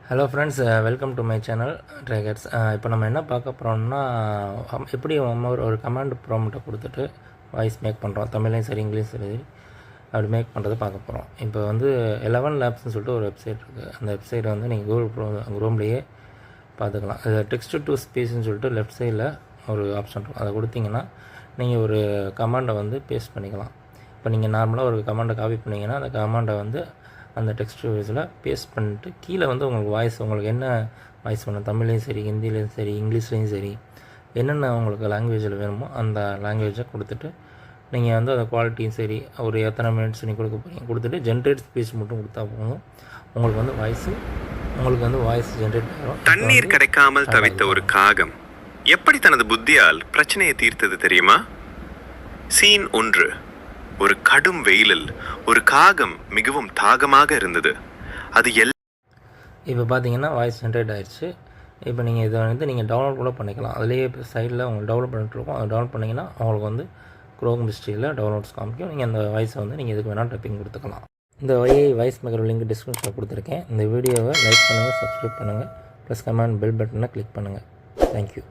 Hello friends, welcome to my channel triggers. இப்போ நம்ம என்ன பார்க்க போகிறோம்னா, எப்படி நம்ம ஒரு கமாண்ட் ப்ராம்ப்ட்டை கொடுத்துட்டு வாய்ஸ் மேக் பண்ணுறோம், தமிழ்லையும் சரி இங்கிலீஷ் சரி அப்படி மேக் பண்ணுறது பார்க்க போகிறோம். இப்போ வந்து 11 லேப்ஸ்னு சொல்லிட்டு ஒரு வெப்சைட் இருக்குது. அந்த வெப்சைட்டை வந்து நீங்கள் குரோம்லேயே பார்த்துக்கலாம். அது டெக்ஸ்ட் டு ஸ்பீச்னு சொல்லிட்டு லெஃப்ட் சைடில் ஒரு ஆப்ஷன் இருக்கும். அதை கொடுத்தீங்கன்னா நீங்கள் ஒரு கமாண்டை வந்து பேஸ்ட் பண்ணிக்கலாம். இப்போ நீங்கள் நார்மலாக ஒரு கமாண்டை காப்பி பண்ணிங்கன்னா அந்த கமாண்டை வந்து அந்த டெக்ஸ்ட் வாய்ஸில் பேஸ்ட் பண்ணிட்டு கீழே வந்து உங்களுக்கு வாய்ஸ், உங்களுக்கு என்ன வாய்ஸ் வேணும், தமிழ்லையும் சரி ஹிந்திலையும் சரி இங்கிலீஷ்லேயும் சரி என்னென்ன உங்களுக்கு லாங்குவேஜில் வேணுமோ அந்த லாங்குவேஜை கொடுத்துட்டு நீங்கள் வந்து அந்த குவாலிட்டியும் சரி ஒரு எத்தனை மினிட்ஸ் நீங்கள் கொடுக்க போகிறீங்க கொடுத்துட்டு ஜென்ரேட் ஸ்பீச் மட்டும் கொடுத்தா போதும். உங்களுக்கு வந்து வாய்ஸ் ஜென்ரேட் ஆகும். தண்ணீர் கிடைக்காமல் தவித்த ஒரு காகம் எப்படி தனது புத்தியால் பிரச்சனையை தீர்த்தது தெரியுமா? சீன் 1. ஒரு கடும் வெயிலில் ஒரு காகம் மிகவும் தாகமாக இருந்தது. அது இப்போ பார்த்தீங்கன்னா வாய்ஸ் ஜென்ரேட் ஆகிடுச்சு. இப்போ நீங்கள் இதை வந்து நீங்கள் டவுன்லோட் கூட பண்ணிக்கலாம். அதுலேயே இப்போ சைடில் உங்களுக்கு டவுன்லோட் பண்ணிட்டுருக்கோம். அதை டவுன்லோட் பண்ணிங்கன்னா உங்களுக்கு வந்து குரோம் ஹிஸ்ட்ரியில் டவுன்லோட்ஸ் காமிக்கும். நீங்கள் அந்த வாய்ஸை வந்து நீங்கள் எதுக்கு வேணால் டைப்பிங் கொடுத்துக்கலாம். இந்த வாய்ஸ் மேக்கர் லிங்க் டிஸ்கிரிப்ஷனில் கொடுத்துருக்கேன். இந்த வீடியோவை லைக் பண்ணுங்கள், சப்ஸ்கிரைப் பண்ணுங்கள், ப்ளஸ் கமெண்ட் பெல் பட்டனை கிளிக் பண்ணுங்கள். தேங்க்யூ.